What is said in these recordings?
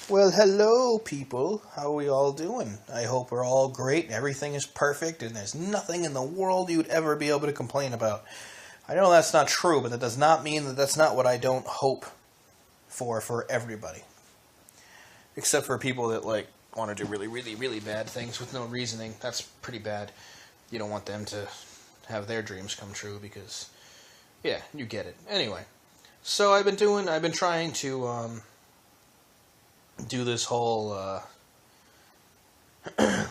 Well, hello, people. How are we all doing? I hope we're all great and everything is perfect and there's nothing in the world you'd ever be able to complain about. I know that's not true, but that does not mean that that's not what I don't hope for everybody. Except for people that, want to do really, really, really bad things with no reasoning. That's pretty bad. You don't want them to have their dreams come true because, yeah, you get it. Anyway, so I've been trying to, do this whole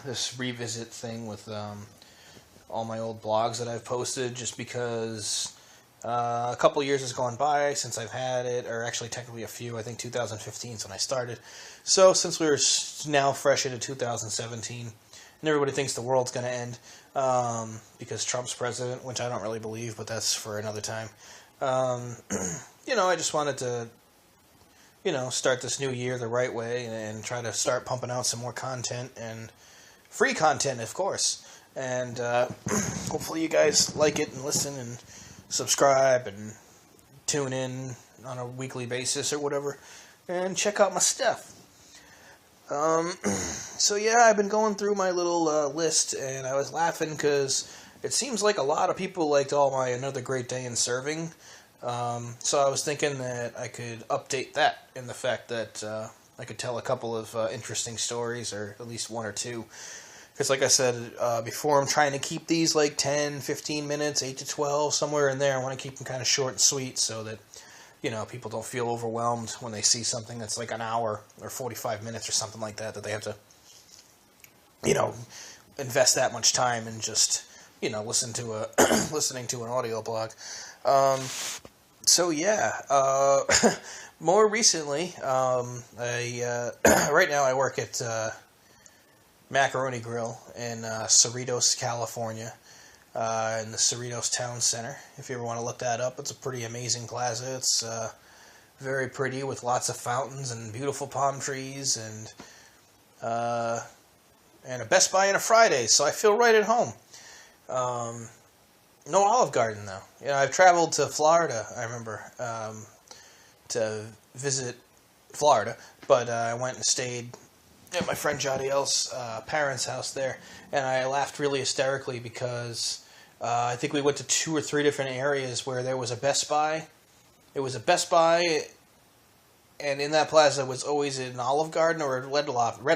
this revisit thing with all my old blogs that I've posted, just because a couple years has gone by since I've had it, or actually technically a few. I think 2015 is when I started. So since we're now fresh into 2017, and everybody thinks the world's going to end because Trump's president, which I don't really believe, but that's for another time. I just wanted to start this new year the right way and try to start pumping out some more content, and free content, of course. And hopefully you guys like it and listen and subscribe and tune in on a weekly basis or whatever and check out my stuff. So yeah, I've been going through my little list, and I was laughing because it seems like a lot of people liked all my Another Great Day in Serving. So I was thinking that I could update that in the fact that I could tell a couple of interesting stories, or at least one or two. Because like I said before, I'm trying to keep these like 10, 15 minutes, 8 to 12, somewhere in there. I want to keep them kind of short and sweet so that, people don't feel overwhelmed when they see something that's like an hour or 45 minutes or something like that they have to, invest that much time in just, listening to an audio blog. So yeah, more recently, right now I work at Macaroni Grill in Cerritos, California, in the Cerritos Town Center. If you ever want to look that up, it's a pretty amazing plaza. It's very pretty with lots of fountains and beautiful palm trees and a Best Buy and a Fridays, so I feel right at home. No Olive Garden, though. I've traveled to Florida, I remember, to visit Florida, but I went and stayed at my friend Jadiel's parents' house there, and I laughed really hysterically because I think we went to 2 or 3 different areas where there was a Best Buy. It was a Best Buy, and in that plaza was always an Olive Garden or a Red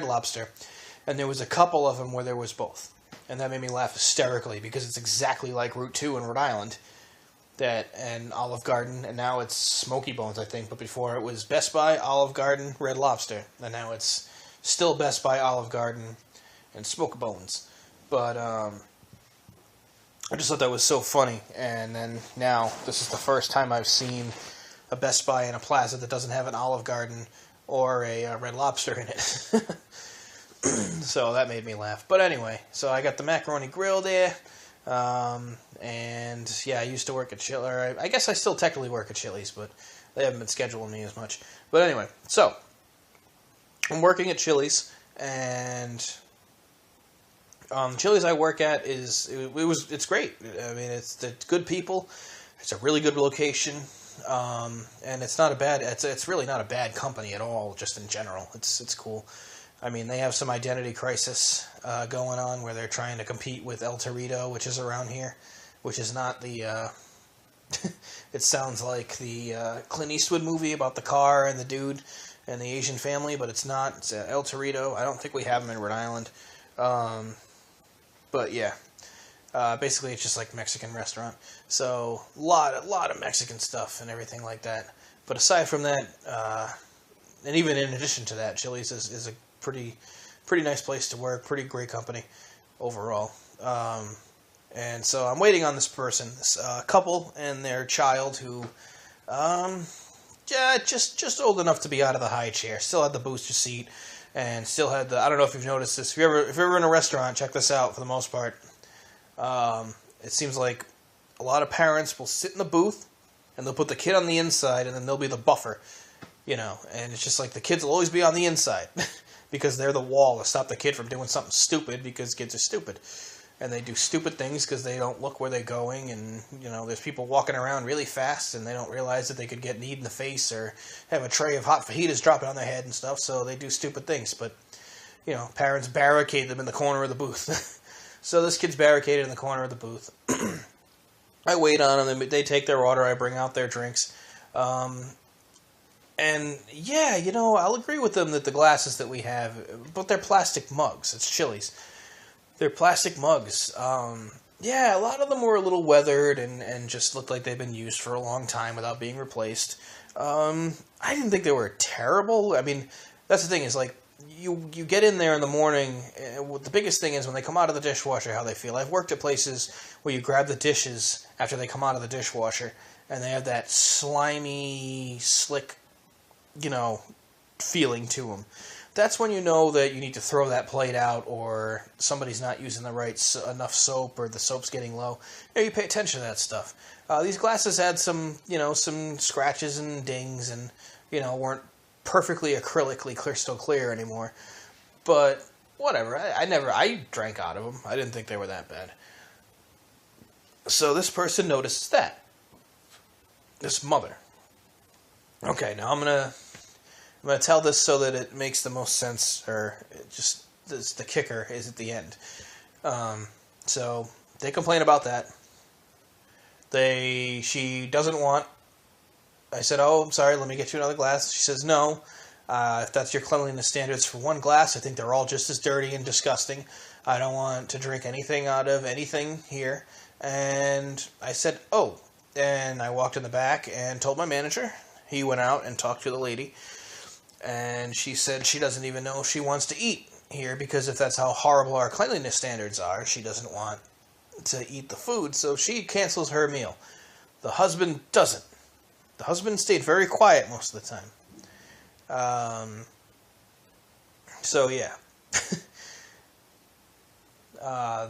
Lobster, and there was a couple of them where there was both. And that made me laugh hysterically because it's exactly like Route 2 in Rhode Island, and Olive Garden, and now it's Smoky Bones, I think. But before it was Best Buy, Olive Garden, Red Lobster, and now it's still Best Buy, Olive Garden, and Smoky Bones. But I just thought that was so funny. And then now this is the first time I've seen a Best Buy in a plaza that doesn't have an Olive Garden or a Red Lobster in it. So that made me laugh. But anyway, so I got the Macaroni Grill there, and yeah, I used to work at Chili's. I guess I still technically work at Chili's, but they haven't been scheduling me as much. But anyway, so I'm working at Chili's, and Chili's I work at it's great. I mean, it's good people. It's a really good location, and it's really not a bad company at all. Just in general, it's cool. I mean, they have some identity crisis going on where they're trying to compete with El Torito, which is around here, which is not the... it sounds like the Clint Eastwood movie about the car and the dude and the Asian family, but it's not. It's El Torito. I don't think we have them in Rhode Island. But yeah, basically it's just like a Mexican restaurant. So a lot of Mexican stuff and everything like that. But aside from that, and even in addition to that, Chili's is a pretty nice place to work, pretty great company overall. And so I'm waiting on this person, this couple and their child who, just old enough to be out of the high chair, still had the booster seat, and still had I don't know if you've noticed this, if you're ever in a restaurant, check this out for the most part. It seems like a lot of parents will sit in the booth, and they'll put the kid on the inside, and then they'll be the buffer, and it's just like the kids will always be on the inside. Because they're the wall to stop the kid from doing something stupid, because kids are stupid. and they do stupid things because they don't look where they're going, and there's people walking around really fast and they don't realize that they could get kneed in the face or have a tray of hot fajitas dropping on their head and stuff, so they do stupid things. But parents barricade them in the corner of the booth. So this kid's barricaded in the corner of the booth. I wait on them. They take their order. I bring out their drinks. And yeah, I'll agree with them that the glasses that we have, but they're plastic mugs. It's Chili's. They're plastic mugs. Yeah, a lot of them were a little weathered and just looked like they've been used for a long time without being replaced. I didn't think they were terrible. I mean, that's the thing is, like, you get in there in the morning, the biggest thing is when they come out of the dishwasher, how they feel. I've worked at places where you grab the dishes after they come out of the dishwasher, and they have that slimy, slick, feeling to them. That's when you know that you need to throw that plate out, or somebody's not using the right enough soap, or the soap's getting low. You pay attention to that stuff. These glasses had some scratches and dings, and weren't perfectly acrylically crystal clear anymore. But whatever. I drank out of them. I didn't think they were that bad. So this person notices that. This mother. Okay, now I'm gonna tell this so that it makes the most sense, or the kicker is at the end. So they complain about that. She doesn't want. I said, "Oh, I'm sorry. Let me get you another glass." She says, "No. If that's your cleanliness standards for one glass, I think they're all just as dirty and disgusting. I don't want to drink anything out of anything here." And I said, "Oh." And I walked in the back and told my manager. He went out and talked to the lady. And she said she doesn't even know if she wants to eat here, because if that's how horrible our cleanliness standards are, she doesn't want to eat the food, so she cancels her meal. The husband doesn't. The husband stayed very quiet most of the time. So yeah.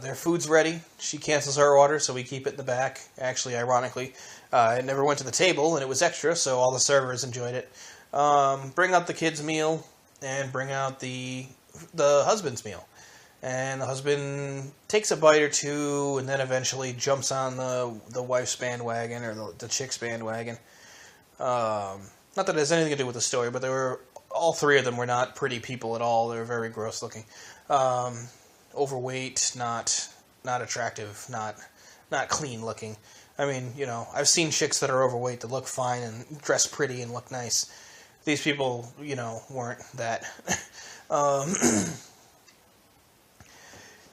Their food's ready. She cancels her order, so we keep it in the back. Actually, ironically, it never went to the table, and it was extra, so all the servers enjoyed it. Bring out the kid's meal, and bring out the husband's meal. And the husband takes a bite or two, and then eventually jumps on the wife's bandwagon, or the chick's bandwagon. Not that it has anything to do with the story, but all three of them were not pretty people at all. They were very gross looking. Overweight, not attractive, not clean looking. I mean, I've seen chicks that are overweight that look fine and dress pretty and look nice. These people, weren't that.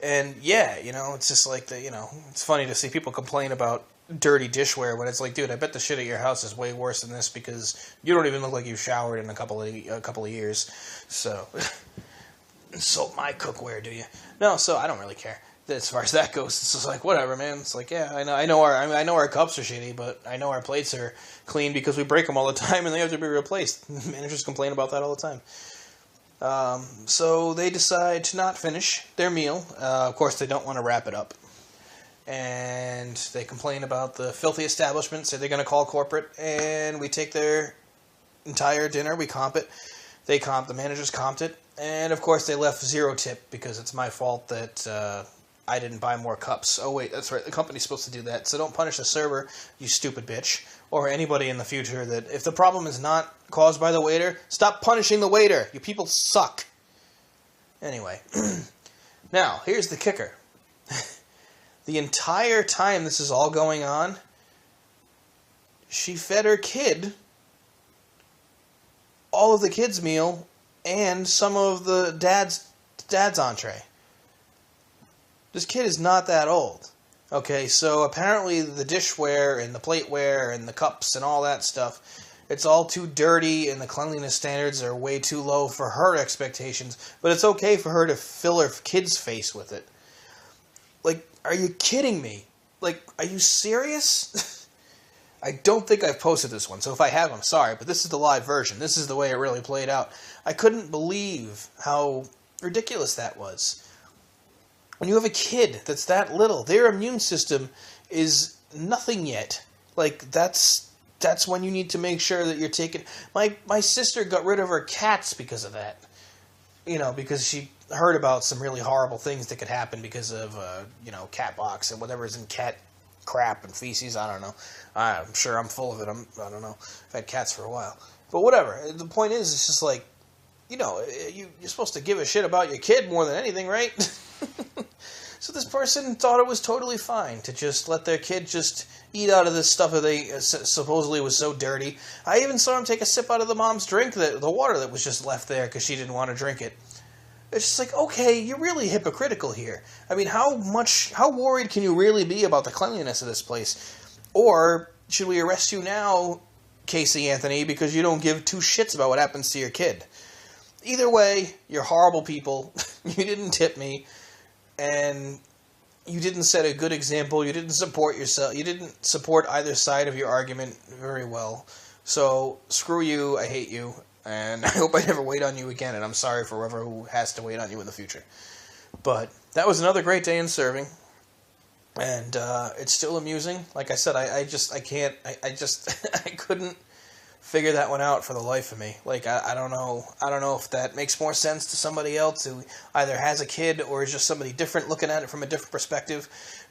And yeah, it's just like it's funny to see people complain about dirty dishware when it's like, dude, I bet the shit at your house is way worse than this, because you don't even look like you've showered in a couple of years. So, insult my cookware, do you? No, so I don't really care. As far as that goes, it's just like, whatever, man. It's like, yeah, I know our cups are shitty, but I know our plates are clean because we break them all the time and they have to be replaced. Managers complain about that all the time. So they decide to not finish their meal. Of course, they don't want to wrap it up. And they complain about the filthy establishment, say they're going to call corporate, and we take their entire dinner, we comp it. The managers comped it, and of course they left 0 tip because it's my fault that I didn't buy more cups. Oh wait, that's right, the company's supposed to do that. So don't punish the server, you stupid bitch, or anybody in the future that, if the problem is not caused by the waiter, stop punishing the waiter. You people suck. Anyway, now, here's the kicker. The entire time this is all going on, she fed her kid all of the kids' meal and some of the dad's entree. This kid is not that old. Okay, so apparently the dishware and the plateware and the cups and all that stuff, it's all too dirty and the cleanliness standards are way too low for her expectations, but it's okay for her to fill her kid's face with it. Like, are you kidding me? Like, are you serious? I don't think I've posted this one, so if I have, I'm sorry, but this is the live version. This is the way it really played out. I couldn't believe how ridiculous that was. When you have a kid that's that little, their immune system is nothing yet. Like, that's when you need to make sure that you're taking... My sister got rid of her cats because of that. Because heard about some really horrible things that could happen because of, cat box and whatever's in cat crap and feces. I don't know. I'm sure I'm full of it. I don't know. I've had cats for a while. But whatever. The point is, it's just like, you're supposed to give a shit about your kid more than anything, right? So this person thought it was totally fine to just let their kid just eat out of this stuff that they supposedly was so dirty. I even saw him take a sip out of the mom's drink, the water that was just left there because she didn't want to drink it. It's just like, okay, you're really hypocritical here. I mean, how worried can you really be about the cleanliness of this place? Or should we arrest you now, Casey Anthony, because you don't give two shits about what happens to your kid? Either way, you're horrible people. You didn't tip me. And you didn't set a good example. You didn't support yourself. You didn't support either side of your argument very well. So, screw you. I hate you. And I hope I never wait on you again. And I'm sorry for whoever who has to wait on you in the future. But that was another great day in serving. And it's still amusing. Like I said, I couldn't figure that one out for the life of me. Like, I don't know if that makes more sense to somebody else who either has a kid or is just somebody different looking at it from a different perspective.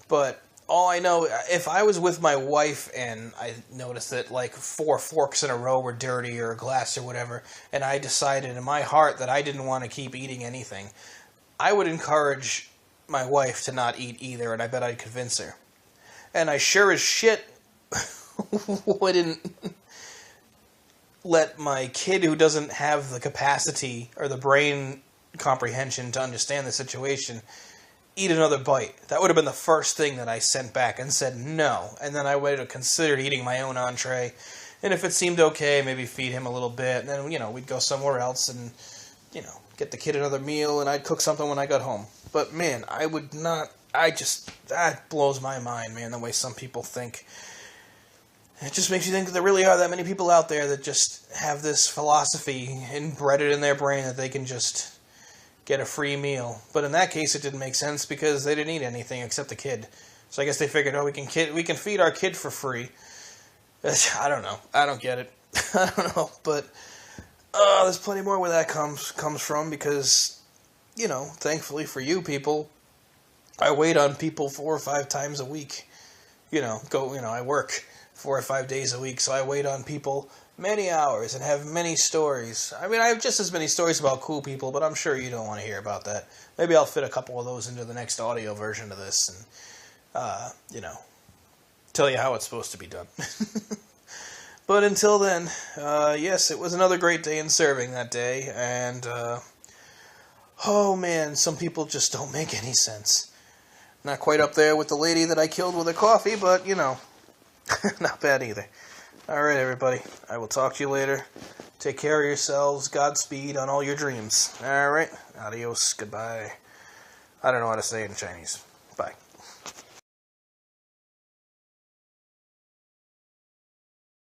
But all I know, if I was with my wife and I noticed that like 4 forks in a row were dirty or a glass or whatever, and I decided in my heart that I didn't want to keep eating anything, I would encourage my wife to not eat either, and I bet I'd convince her. And I sure as shit wouldn't let my kid, who doesn't have the capacity or the brain comprehension to understand the situation, eat another bite. That would have been the first thing that I sent back and said no. And then I would have considered eating my own entree. And if it seemed okay, maybe feed him a little bit. And then, we'd go somewhere else and, get the kid another meal. And I'd cook something when I got home. But, man, I would not... that blows my mind, man, the way some people think. It just makes you think that there really are that many people out there that just have this philosophy embedded in their brain that they can just get a free meal. But in that case, it didn't make sense because they didn't eat anything except the kid. So I guess they figured, we can feed our kid for free. I don't know. I don't get it. I don't know. But there's plenty more where that comes from because, thankfully for you people, I wait on people 4 or 5 times a week. I work 4 or 5 days a week, so I wait on people many hours and have many stories. I mean, I have just as many stories about cool people, but I'm sure you don't want to hear about that. Maybe I'll fit a couple of those into the next audio version of this and, tell you how it's supposed to be done. But until then, yes, it was another great day in serving that day, and, oh man, some people just don't make any sense. Not quite up there with the lady that I killed with a coffee, but, not bad either. Alright, everybody. I will talk to you later. Take care of yourselves. Godspeed on all your dreams. Alright. Adios. Goodbye. I don't know how to say it in Chinese. Bye.